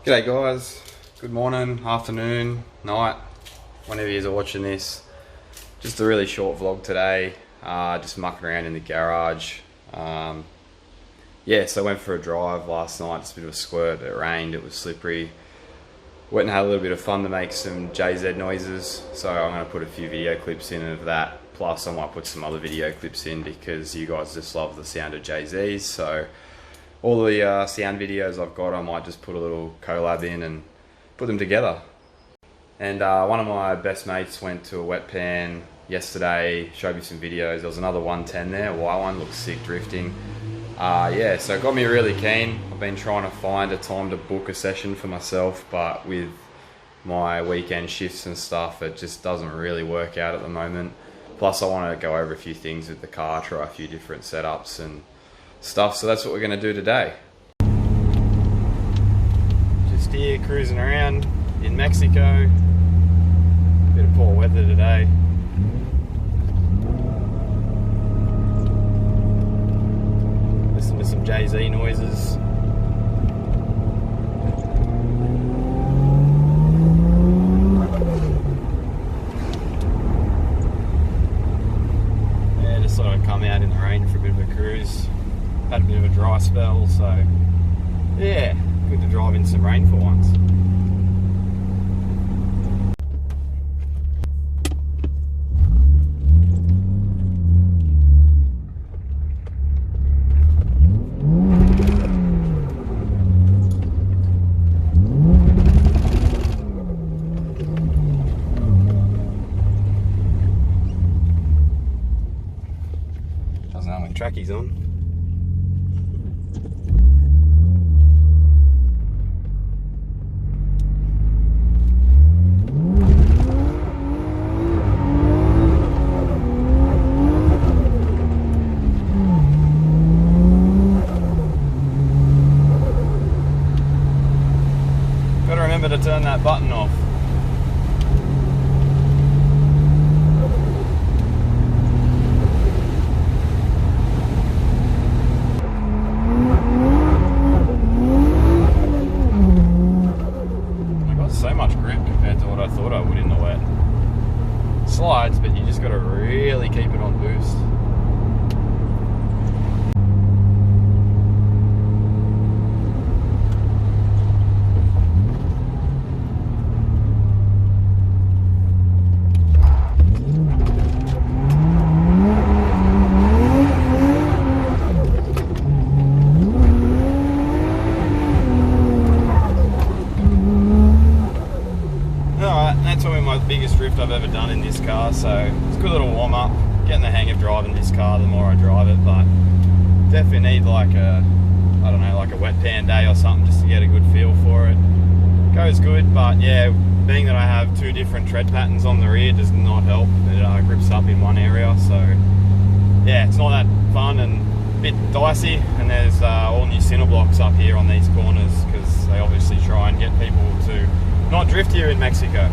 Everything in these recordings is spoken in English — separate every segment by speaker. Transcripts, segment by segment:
Speaker 1: G'day guys, good morning, afternoon, night, whenever you're watching this. Just a really short vlog today, just mucking around in the garage. Yeah, so I went for a drive last night, just a bit of a squirt, it rained, it was slippery. Went and had a little bit of fun to make some JZ noises, so I'm going to put a few video clips in of that, plus I might put some other video clips in because you guys just love the sound of JZs, so all the sound videos I've got, I might just put a little collab in and put them together. And one of my best mates went to a wet pan yesterday, showed me some videos. There was another 110 there, a Y one, looks sick drifting. Yeah, so it got me really keen. I've been trying to find a time to book a session for myself, but with my weekend shifts and stuff, it just doesn't really work out at the moment. Plus I want to go over a few things with the car, try a few different setups and stuff, so that's what we're going to do today. Just here cruising around in Mexico. Bit of poor weather today. Listen to some JZ noises. Yeah, just thought I'd come out in the rain for a bit of a cruise. Had a bit of a dry spell, so yeah, good to drive in some rain for once. Doesn't know when tracky's on. Gotta remember to turn that button off. I got so much grip compared to what I thought I would in the wet. Slides, but you just gotta really keep it on boost. That's probably my biggest drift I've ever done in this car, so it's a good little warm up. Getting the hang of driving this car the more I drive it, but definitely need like a, I don't know, like a wet pan day or something just to get a good feel for it. Goes good, but yeah, being that I have two different tread patterns on the rear does not help. It grips up in one area, so yeah, it's not that fun and a bit dicey. And there's all new cinder blocks up here on these corners because they obviously try and get people to not drift here in Mexico.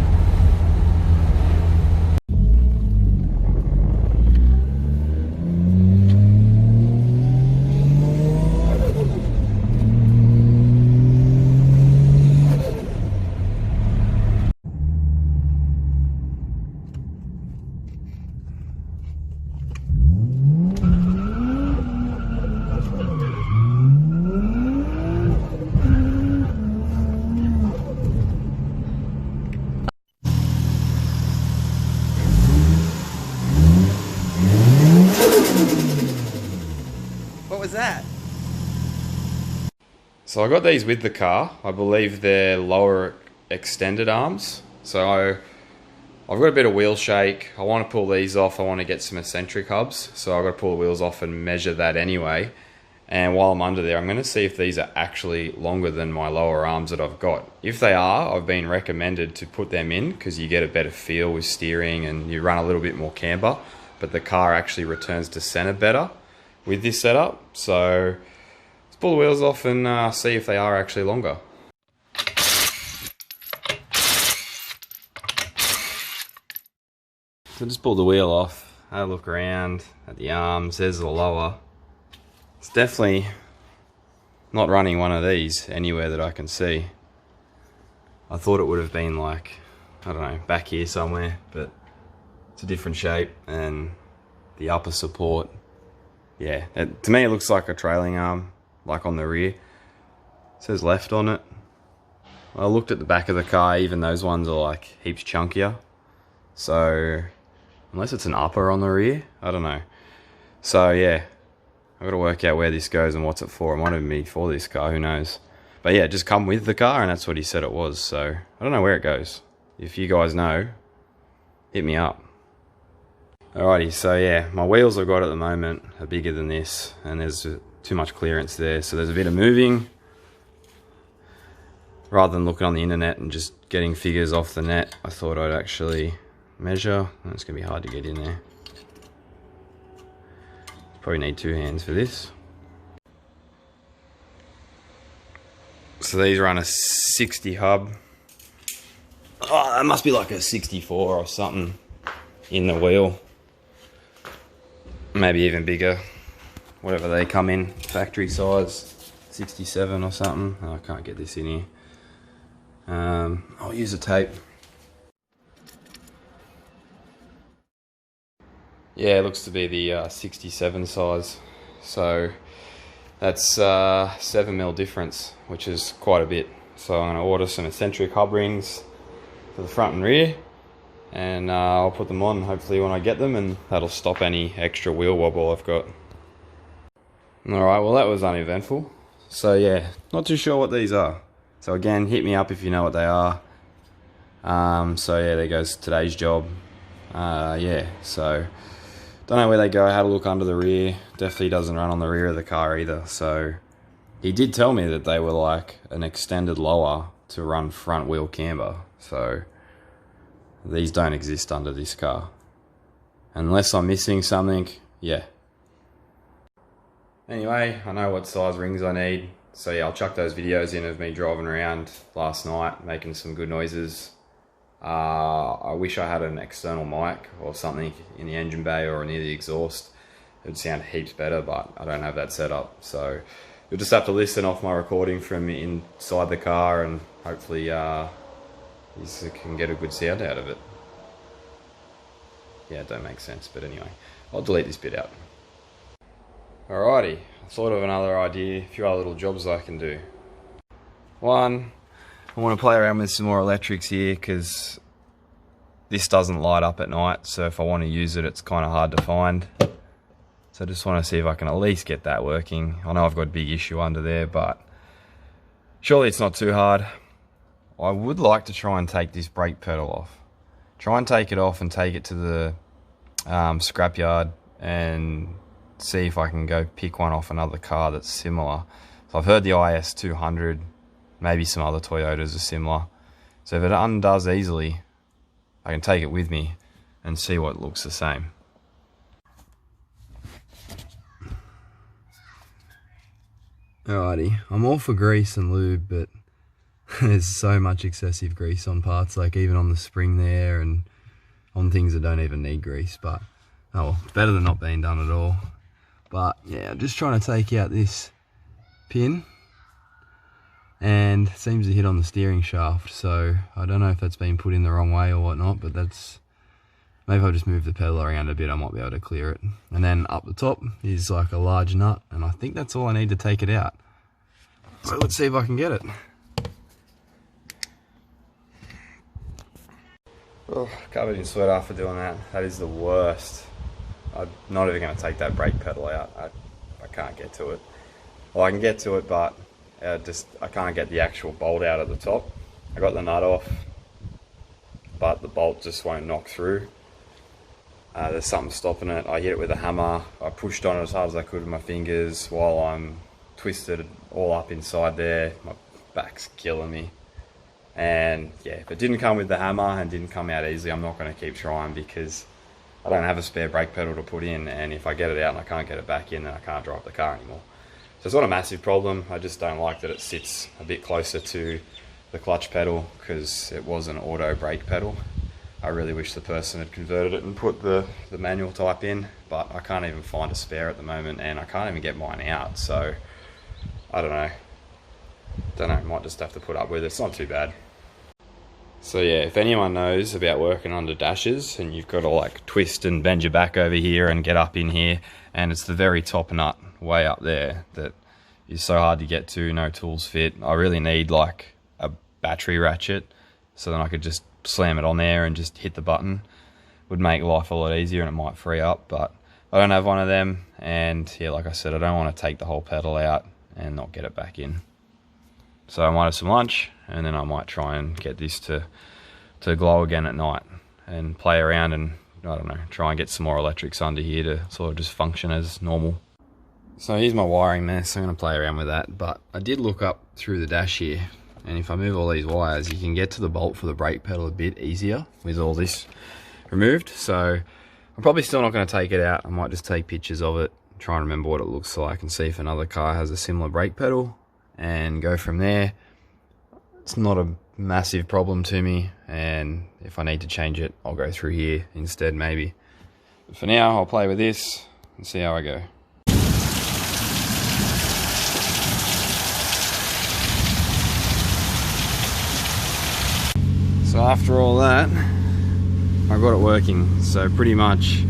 Speaker 1: What was that? So I got these with the car. I believe they're lower extended arms. So I've got a bit of wheel shake. I want to pull these off. I want to get some eccentric hubs. So I've got to pull the wheels off and measure that anyway. And while I'm under there, I'm going to see if these are actually longer than my lower arms that I've got. If they are, I've been recommended to put them in because you get a better feel with steering and you run a little bit more camber. But the car actually returns to center better with this setup. So let's pull the wheels off and see if they are actually longer. So just pull the wheel off, have a look around at the arms. There's the lower. It's definitely not running one of these anywhere that I can see. I thought it would have been like, I don't know, back here somewhere, but it's a different shape, and the upper support, yeah, to me it looks like a trailing arm, like on the rear. It says left on it. I looked at the back of the car, even those ones are like heaps chunkier. So, unless it's an upper on the rear, I don't know. So yeah, I've got to work out where this goes and what's it for. It might even be for this car, who knows. But yeah, just come with the car, and that's what he said it was. So, I don't know where it goes. If you guys know, hit me up. Alrighty, so yeah, my wheels I've got at the moment are bigger than this, and there's too much clearance there. So there's a bit of moving. Rather than looking on the internet and just getting figures off the net, I thought I'd actually measure. It's going to be hard to get in there. Probably need 2 hands for this. So these run a 60 hub. Oh, that must be like a 64 or something in the wheel. Maybe even bigger. Whatever they come in, factory size, 67 or something. Oh, I can't get this in here. I'll use a tape. Yeah, it looks to be the 67 size. So that's 7mm difference, which is quite a bit. So I'm going to order some eccentric hub rings for the front and rear, and I'll put them on hopefully when I get them, and that'll stop any extra wheel wobble I've got. Alright, well that was uneventful. So yeah, not too sure what these are. So again, hit me up if you know what they are. So yeah, there goes today's job. Yeah, so don't know where they go. I had a look under the rear. Definitely doesn't run on the rear of the car either. So he did tell me that they were like an extended lower to run front wheel camber. So these don't exist under this car. Unless I'm missing something, yeah. Anyway, I know what size rings I need. So yeah, I'll chuck those videos in of me driving around last night, making some good noises. I wish I had an external mic or something in the engine bay or near the exhaust. It would sound heaps better, but I don't have that set up. So you'll just have to listen off my recording from inside the car, and hopefully you can get a good sound out of it. Yeah, it don't make sense, but anyway, I'll delete this bit out. Alrighty, I thought of another idea, a few other little jobs I can do. One, I want to play around with some more electrics here, because this doesn't light up at night, so if I want to use it, it's kind of hard to find. So I just want to see if I can at least get that working. I know I've got a big issue under there, but surely it's not too hard. I would like to try and take this brake pedal off. Try and take it off and take it to the scrapyard and see if I can go pick one off another car that's similar. So I've heard the IS200, maybe some other Toyotas are similar. So if it undoes easily, I can take it with me and see what looks the same. Alrighty, I'm all for grease and lube, but there's so much excessive grease on parts, like even on the spring there and on things that don't even need grease. But oh well, it's better than not being done at all. But yeah, I'm just trying to take out this pin, and it seems to hit on the steering shaft, so I don't know if that's been put in the wrong way or whatnot, but that's, maybe if I just move the pedal around a bit I might be able to clear it. And then up the top is like a large nut, and I think that's all I need to take it out. So let's see if I can get it. Oh, covered in sweat after doing that. That is the worst. I'm not even going to take that brake pedal out. I can't get to it. Well, I can get to it, but I can't get the actual bolt out at the top. I got the nut off, but the bolt just won't knock through. There's something stopping it. I hit it with a hammer. I pushed on it as hard as I could with my fingers while I'm twisted all up inside there. My back's killing me. And yeah, if it didn't come with the hammer and didn't come out easily, I'm not going to keep trying, because I don't have a spare brake pedal to put in, and if I get it out and I can't get it back in, then I can't drive the car anymore. So it's not a massive problem. I just don't like that it sits a bit closer to the clutch pedal, because it was an auto brake pedal. I really wish the person had converted it and put the manual type in, but I can't even find a spare at the moment, and I can't even get mine out, so I don't know. Might just have to put up with it. It's not too bad. So yeah, if anyone knows about working under dashes and you've got to like twist and bend your back over here and get up in here, and it's the very top nut way up there that is so hard to get to, no tools fit. I really need like a battery ratchet so then I could just slam it on there and just hit the button. Would make life a lot easier and it might free up, but I don't have one of them, and yeah, like I said, I don't want to take the whole pedal out and not get it back in. So I might have some lunch, and then I might try and get this to glow again at night and play around and, I don't know, try and get some more electrics under here to sort of just function as normal. So here's my wiring mess. I'm going to play around with that, but I did look up through the dash here, and if I move all these wires, you can get to the bolt for the brake pedal a bit easier with all this removed. So I'm probably still not going to take it out. I might just take pictures of it, try and remember what it looks like and see if another car has a similar brake pedal, and go from there. It's not a massive problem to me, and if I need to change it, I'll go through here instead maybe. But for now, I'll play with this and see how I go. So after all that, I got it working. So pretty much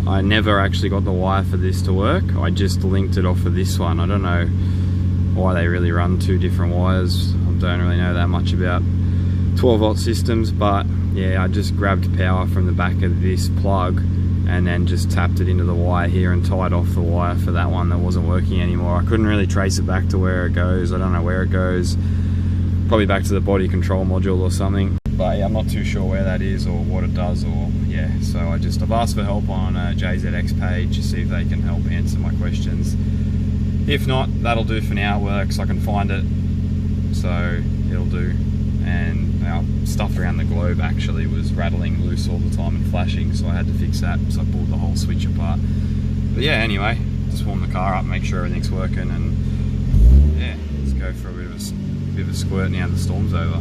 Speaker 1: I never actually got the wire for this to work. I just linked it off of this one. I don't know why they really run two different wires. I don't really know that much about 12-volt systems, but yeah, I just grabbed power from the back of this plug and then just tapped it into the wire here and tied off the wire for that one that wasn't working anymore. I couldn't really trace it back to where it goes. I don't know where it goes. Probably back to the body control module or something. But yeah, I'm not too sure where that is or what it does, or yeah. So I've asked for help on a JZX page to see if they can help answer my questions. If not, that'll do for now. It works, I can find it, so it'll do. And our stuff around the globe actually was rattling loose all the time and flashing, so I had to fix that, so I pulled the whole switch apart. But yeah, anyway, just warm the car up, make sure everything's working, and yeah, let's go for a bit of a squirt now the storm's over.